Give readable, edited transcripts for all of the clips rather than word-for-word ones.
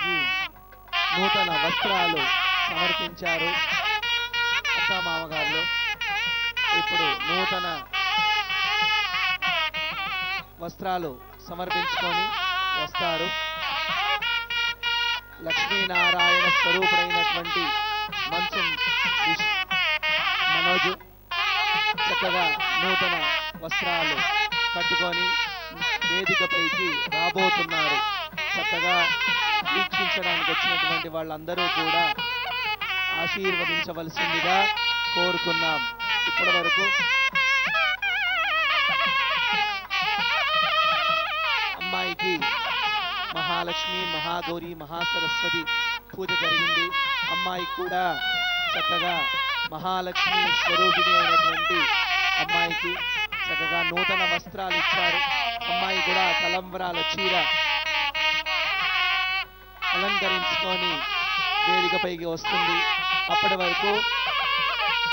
అమ్మాయికి నూతన వస్త్రాలు సమర్పించారు అత్తమామగారు. ఇప్పుడు నూతన వస్త్రాలు సమర్పించుకొని వస్తారు. లక్ష్మీనారాయణ స్వరూపుడైనటువంటి మంచు మనోజు చక్కగా నూతన వస్త్రాలు కట్టుకొని వేదికపైకి రాబోతున్నారు. చక్కగా వీక్షించడానికి వచ్చినటువంటి వాళ్ళందరూ కూడా ఆశీర్వదించవలసిందిగా కోరుతున్నాం. ఇప్పటి వరకు అమ్మాయికి మహాలక్ష్మి, మహాగౌరి, మహాసరస్వతి పూజ జరిగింది. అమ్మాయికి కూడా చక్కగా మహాలక్ష్మి స్వరూపిణి అయినటువంటి అమ్మాయికి చక్కగా నూతన వస్త్రాలు ఇచ్చారు. అమ్మాయి కూడా తలంబరాల చీర అలంకరించుకొని వేదికపైకి వస్తుంది. అప్పటి వరకు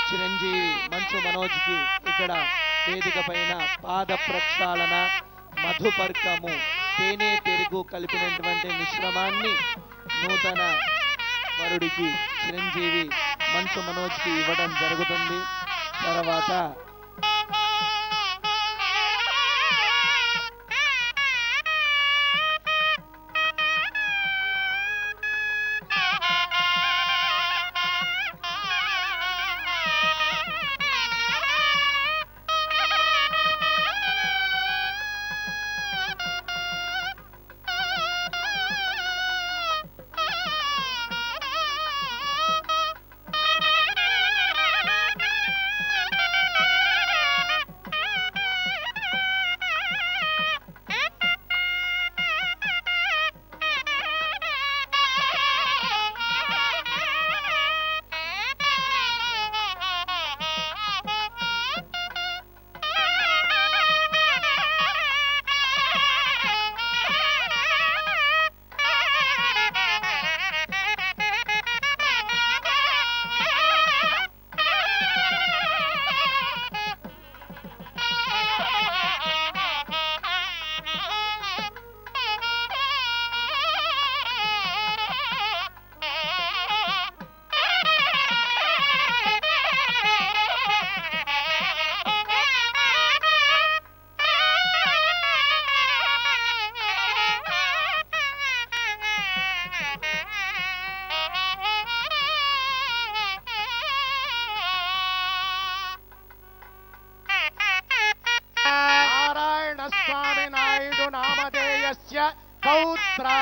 చిరంజీవి మంచు మనోజ్కి ఇక్కడ వేదిక పైన పాద ప్రక్షాళన, మధుపర్కము, తేనె పెరుగు కలిపినటువంటి మిశ్రమాన్ని నూతన వరుడికి చిరంజీవి మంచు మనోజ్కి ఇవ్వడం జరుగుతుంది. తర్వాత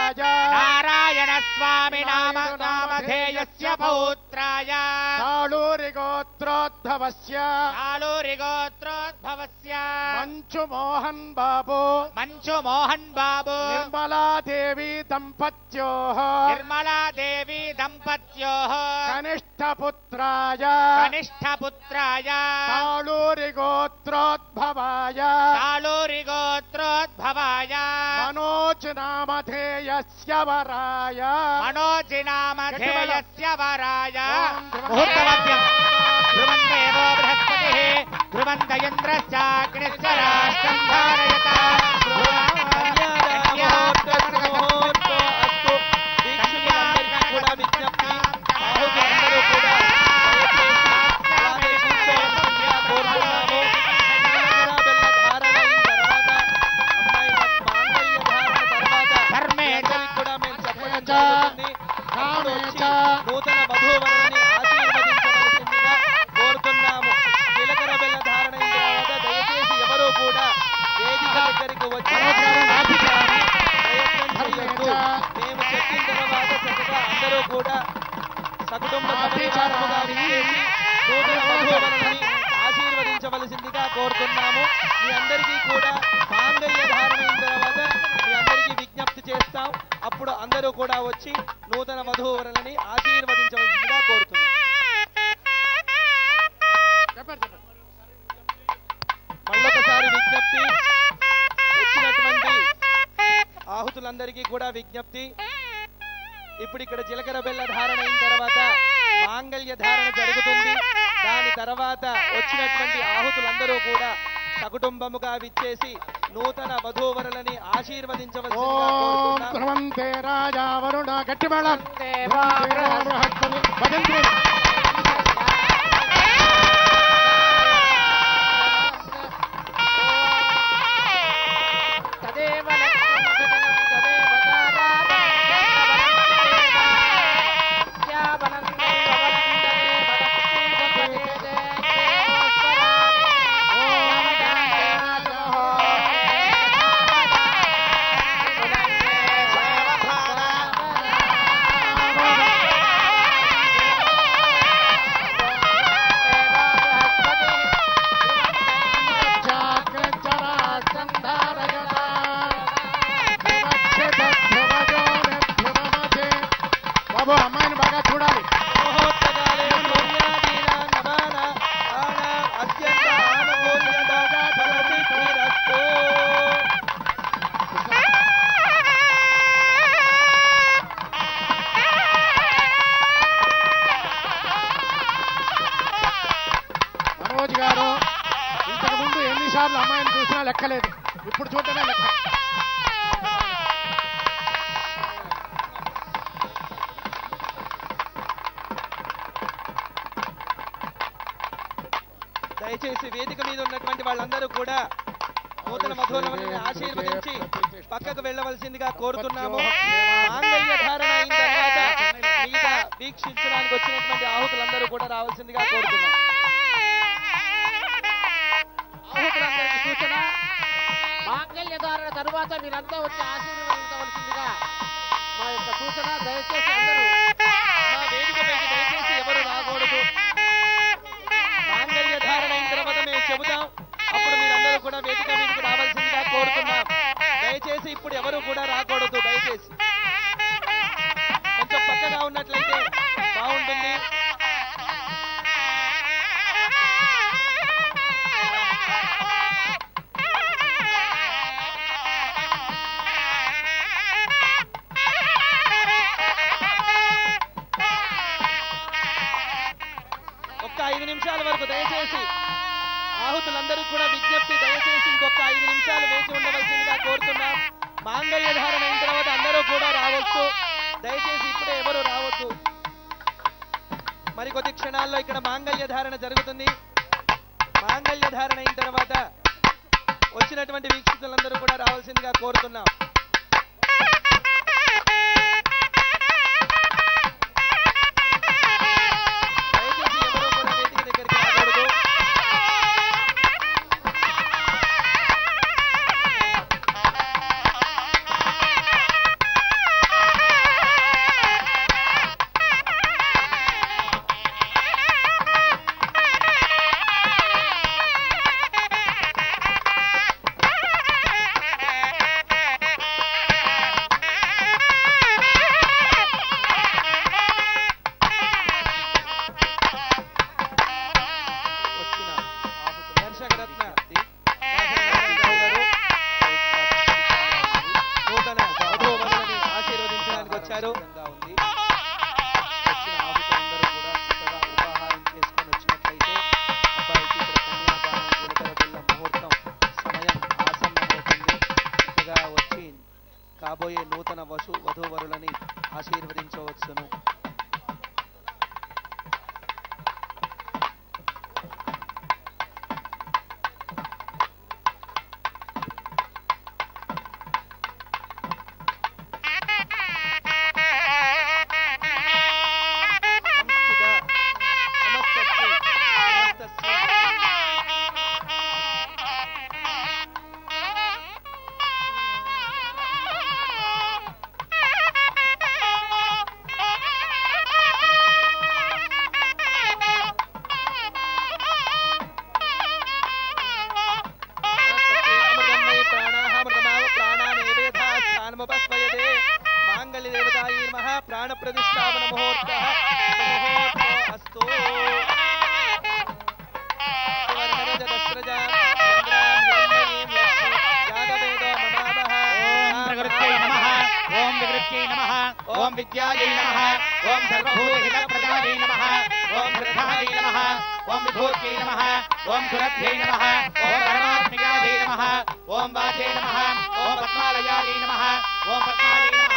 नारायण स्वामी नामधेयस्य पौत्राय सालूरिगोत्रोद्भवस्य मंचु मोहन बाबू निर्मला देवी दंपत्योः कनिष्ठपुत्राय सालूरिगोत्रोद्भवाय मनोज नामधेयस्य वराय मुहूर्तमध्यं ध्रुवं देवो बृहस्पतिः ध्रुवं इन्द्रश्चाग्निश्च राष्ट्रं धारयता నూతన వధూవరుని ఆశీర్వదించవలసిందిగా కోరుతున్నాము. జీలకర్ర బెల్ల ధారణ అయిన తర్వాత దయచేసి ఎవరూ కూడా వేదిక దగ్గరికి వచ్చి ప్రయత్నం చేయొద్దు. మేము చెప్పిన తర్వాత చక్కగా అందరూ కూడా సకుటుంబ సమేతముగా విచ్చేసి నూతన వధూవరుని ఆశీర్వదించవలసిందిగా కోరుతున్నాము. మీ అందరికీ కూడా మాంగళ్య ధారణ అయిన తర్వాత మీ అందరికీ విజ్ఞప్తి చేస్తాం. అప్పుడు అందరూ కూడా వచ్చి నూతన వధూవరులని ఆశీర్వదించవలసిందిగా కోరుతున్నాం. మళ్ళొకసారి విజ్ఞప్తి, వచ్చినటువంటి ఆహుతులందరికీ కూడా విజ్ఞప్తి. ఇప్పుడు ఇక్కడ జీలకర్ర బెల్ల ధారణ అయిన తర్వాత మాంగళ్య ధారణ జరుగుతుంది. దాని తర్వాత వచ్చినటువంటి ఆహుతులందరూ కూడా సకుటుంబముగా విచ్చేసి నూతన వధూవరులని ఆశీర్వదించవలసిందిగా ఓం కోరుతున్నాం. ధ్రువంతే రాజా వరుణ గట్టి మేళం దేవా బృహస్పతి భజంత్రి తదేవ లక్ష్మం సుజనం తదేవ తారాపం శ్యామనందం భవనందనే భవతి భవతే బాబు అమ్మాయిని బాగా చూడాలి. మహోత్సవాలే సూర్యాదీనా నవాన ఆన అత్యంత ఆనుకూల్యముగా భవతి శ్రీరస్తు. మనోజ్ గారు ఇంతకు ముందు ఎన్నిసార్లు అమ్మాయిని చూసినా లెక్కలేదు, ఇప్పుడు చూడటమే లెక్క. దయచేసి వేదిక మీద ఉన్నటువంటి వాళ్ళందరూ కూడా నూతన మధురములను ఆశీర్వదించి పక్కకు వెళ్ళవలసిందిగా కోరుతున్నాము. మాంగళ్య ధారణ అయిన తర్వాత మిగతా వీక్షించడానికి వచ్చినటువంటి ఆహుతులందరూ కూడా రావాల్సిందిగా కోరుతున్నాం. ఆహుతులందరికీ సూచన, మాంగళ్య ధారణ తరువాత మీరంతా వచ్చి ఆశీర్వదించవలసిందిగా మా యొక్క సూచన. దయచేసి అందరూ మా వేదిక పైకి దయచేసి ఎవరు రాకూడదు. మాంగళ్య ధారణ అయిన తర్వాత మేము చెబుతాం, అప్పుడు మీరందరూ కూడా వేదిక మీదకి రావాల్సిందిగా కోరుతున్నాం. దయచేసి ఇప్పుడు ఎవరు కూడా రాకూడదు. దయచేసి కొంచెం పక్కగా ఉన్నట్లయితే బాగుంటుంది. ఒక్క 5 నిమిషాల వరకు దయచేసి ఆహుతులందరూ కూడా విజ్ఞప్తి, దయచేసి ఇంకొక 5 నిమిషాలు వేచి ఉండవలసిందిగా కోరుతున్నాం. మాంగళ్య ధారణ అయిన తర్వాత అందరూ కూడా రావచ్చు. దయచేసి ఇప్పుడే ఎవరు రావద్దు. మరికొద్ది క్షణాల్లో ఇక్కడ మాంగళ్య ధారణ జరుగుతుంది. మాంగళ్య ధారణ అయిన తర్వాత వచ్చినటువంటి వీక్షితులందరూ కూడా రావాల్సిందిగా కోరుతున్నాం. దయచేసి ఎవరు కూడా వేదిక దగ్గరికి రాకూడదు. వచ్చిన దర్శకరత్న రాఘవేంద్రరావు గారు నూతన వధూవరులని ఆశీర్వదించడానికి వచ్చారు. ఉంది వచ్చిన ఆహుతులందరూ కూడా చక్కగా ఉపాహారం చేసుకొని వచ్చినట్లయితే అబ్బాయికి ఇక్కడ కన్యాదానం జీలకర్ర బెల్లం ముహూర్తం సమయం ఆసన్నమవుతుంది. చక్కగా వచ్చి కాబోయే నూతన వధూవరులని ఆశీర్వదించవచ్చును. ప్రాణ ప్రతిష్టాపన ముహూర్తః అస్తు. ఓం వికృత్యై నమః, ఓం విద్యాయై నమః, ఓం సర్వభూతహితప్రదాయై నమః, ఓం శ్రద్ధాయై నమః, ఓం विभूत्यै नमः ओम सुरभ्यै नमः ओम परमात्मिकायै नमः ओम वाचे नमः ओम पद्मालयायै नमः ओम पद्मायै नमः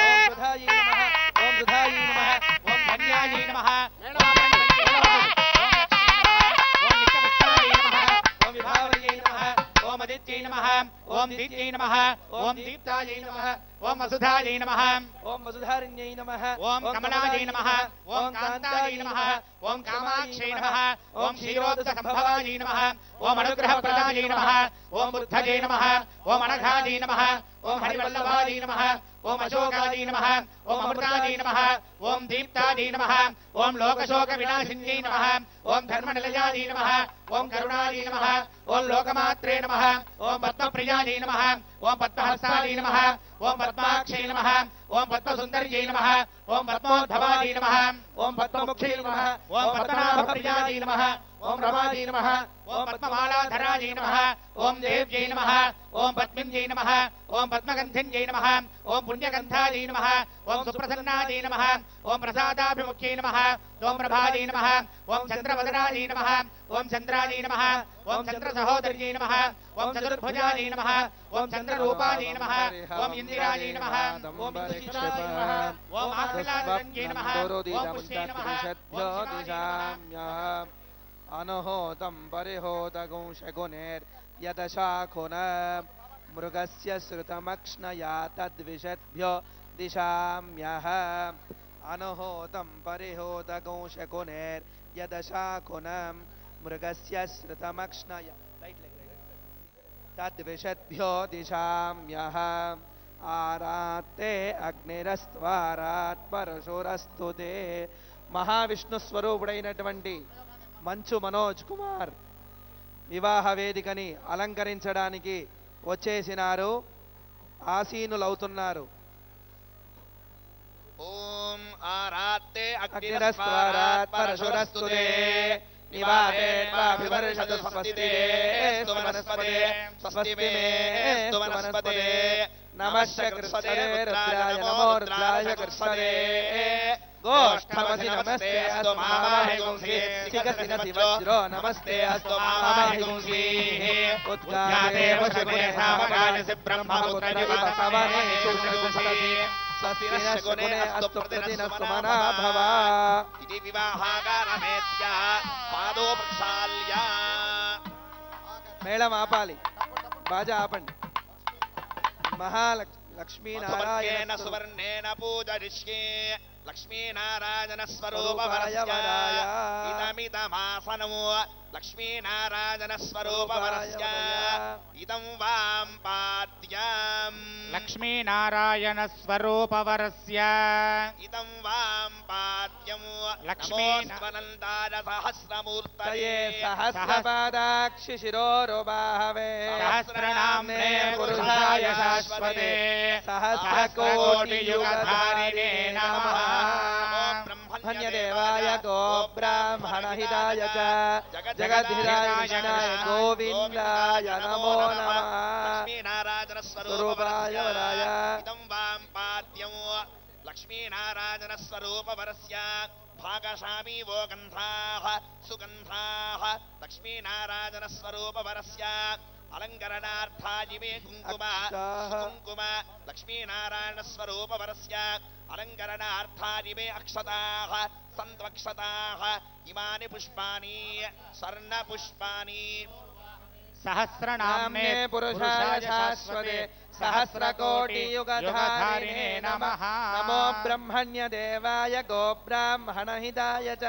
ओम सुधायै नमः ओम सुधायै नमः ओम धन्यायै नमः आदित्यै नमः ओम दीप्त्यै नमः ओम दीप्तायै नमः ओम वसुधायै नमः ओम वसुधारिण्यै नमः ओम कमलायै नमः ओम कान्तायै नमः ओम कामाक्षै नमः ओम क्षीरोदसम्भवायै नमः ओम अनुग्रहप्रदायै नमः ओम बुद्धये नमः ओम अनघायै नमः ओम हरिवल्लभायै नमः ओम अशोकायै नमः ओम अमृतायै नमः ओम दीप्तायै नमः ओम लोकशोकविनाशिन्यै नमः ओम धर्मनिलयायै नमः ओम करुणायै नमः ओम लोकमात्रे नमः ओम पद्मप्रियायै नमः ओम पद्महस्तायै नमः ओम पद्माक्षै नमः ओम पद्मसुन्दर्यै नमः ओम पद्मोद्भवायै नमः ओम पद्ममुख्यै नमः ओम पद्मनाभप्रियायै नमः ओम रमायै नमः ओम पद्ममालाधरायै नमः ओम देव्यै नमः ओम पद्मिन्यै नमः ओम पद्मगन्धिन्यै नमः ओम पुण्यगन्धायै नमः ओम सुप्रसन्नायै नमः ओम प्रसादाभिमुख्यै नमः ओम प्रभायै नमः ओम चन्द्रवदनायै नमः ओम चन्द्रायै नमः ओम चन्द्रसहोदर्यै नमः ओम चतुर्भुजायै नमः ओम चन्द्ररूपायै नमः ओम इन्दिरायै नमः ओम इंदुशीलायै नमः ओम आह्लादरण्यै नमः ओम पुष्यै नमः अनहोतं परिहोतगुंशगुणैर्यदशाखुन मृगस्य श्रुतमक्ष्णया तद्विषद्भ्यो दिशाम्यः अनहोतं परिहोतगुंशगुणैर्यदशाखुनं मृगस्य श्रुतमक्ष्णया तद्विषद्भ्यो दिशाम्यः आरात्ते अग्निरस्त्वारात् परशुरस्तु ते మహావిష్ణు స్వరూపుడైనటువంటి మంచు మనోజ్ కుమార్ వివాహ వేదికని అలంకరించడానికి వచ్చేసినారు, ఆసీనులవుతున్నారు. ఓం ఆరాత్తే అగ్నిరస్త్వారాత్ పరశురస్తుతే నివాతేత్వాభివర్షతు స్వస్తి వనస్పతే స్వస్తి మే వనస్పతే నమశ్చ కృష్ణే రుద్రాయ నమో రుద్రాయ కృష్ణే गोष्ठमसि नमस्ते अस्तु मामाहि गुंसि शिखसिनसि वज्रो नमस्ते अस्तु मामाहि गुंसि उत्गादेव शुभे सामगानसि ब्रह्मपुत्रयुवसवने शुभे स्वस्ति नश्गुणे अस्तु प्रतिनस्तु मना भवा इति विवाहागारमेत्या पादो प्रक्षाल्य మేళం ఆపాలి, బాజా ఆపండి. లక్ష్మీనారాయణ సువర్ణేన పూజరిష్యే లక్ష్మీనారాయణ స్వరూపవరస్య ఇదమిదమాసనము లక్ష్మీనారాయణ స్వరూపవరస్య ఇదం వాం పాద్యం లక్ష్మీనారాయణ స్వరూపవరస్య ఇదం వాం పాద్యం లక్ష్మీస్వనందాయ సహస్రమూర్తయే సహస్రపాదాక్షి శిరోరుబాహవే సహస్రనామ్నే పురుషాయ శాశ్వతే సహస్రకోటియుగధారిణే నమః బ్రహ్మణ్యదేవాయ గోబ్రాహ్మణహితాయ చ జగద్ధితాయ కృష్ణాయ గోవిందాయ నమో నమః లక్ష్మీనారాయణ స్వరూపాయ వరాయ ఇదం వాం పాద్యం లక్ష్మీనారాయణ స్వరూపవరస్య భాగశామి వో గంధాః సుగంధాః లక్ష్మీనారాయణ స్వరూపవరస్య అలంకరణార్థాయిమే కుంకుమ కుంకుమ లక్ష్మీనారాయణ స్వరూపవరస్య అలంకరణార్థాయిమే అక్షతాః సంత్వక్షతాః ఇమాని పుష్పాని స్వర్ణ పుష్పాని సహస్రనామ్నే పురుషాయ శాశ్వతే సహస్రకోటియుగధారిణే నమః నమో బ్రహ్మణ్యదేవాయ గోబ్రాహ్మణహితాయ చ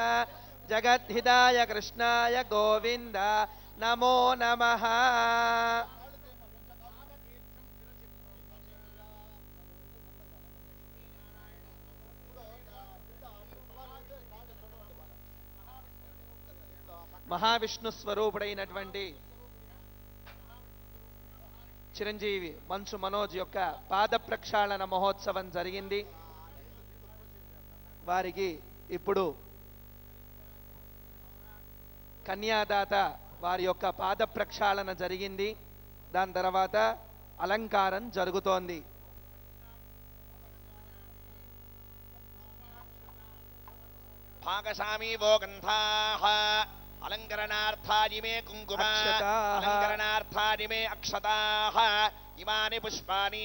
జగద్హితాయ కృష్ణాయ గోవింద నమో నమః. మహావిష్ణు స్వరూపుడైనటువంటి చిరంజీవి మంచు మనోజ్ యొక్క పాద ప్రక్షాళన మహోత్సవం జరిగింది. వారికి ఇప్పుడు కన్యాదాత వారి యొక్క పాద ప్రక్షాళన జరిగింది. దాని తర్వాత అలంకారం జరుగుతోంది. భాగశామి वो गन्धाः अलङ्करणार्थादिमे कुङ्कुम अक्षताः। अलङ्करणार्थादिमे अक्षताः इमानि पुष्पाणि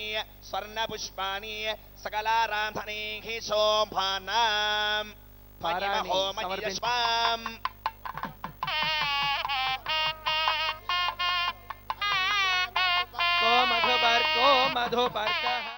स्वर्णपुष्पाणि सकलाराधनैः शोभानाम् पाराणि होमयश्वाम् को मधुपर्को मधुपर्कः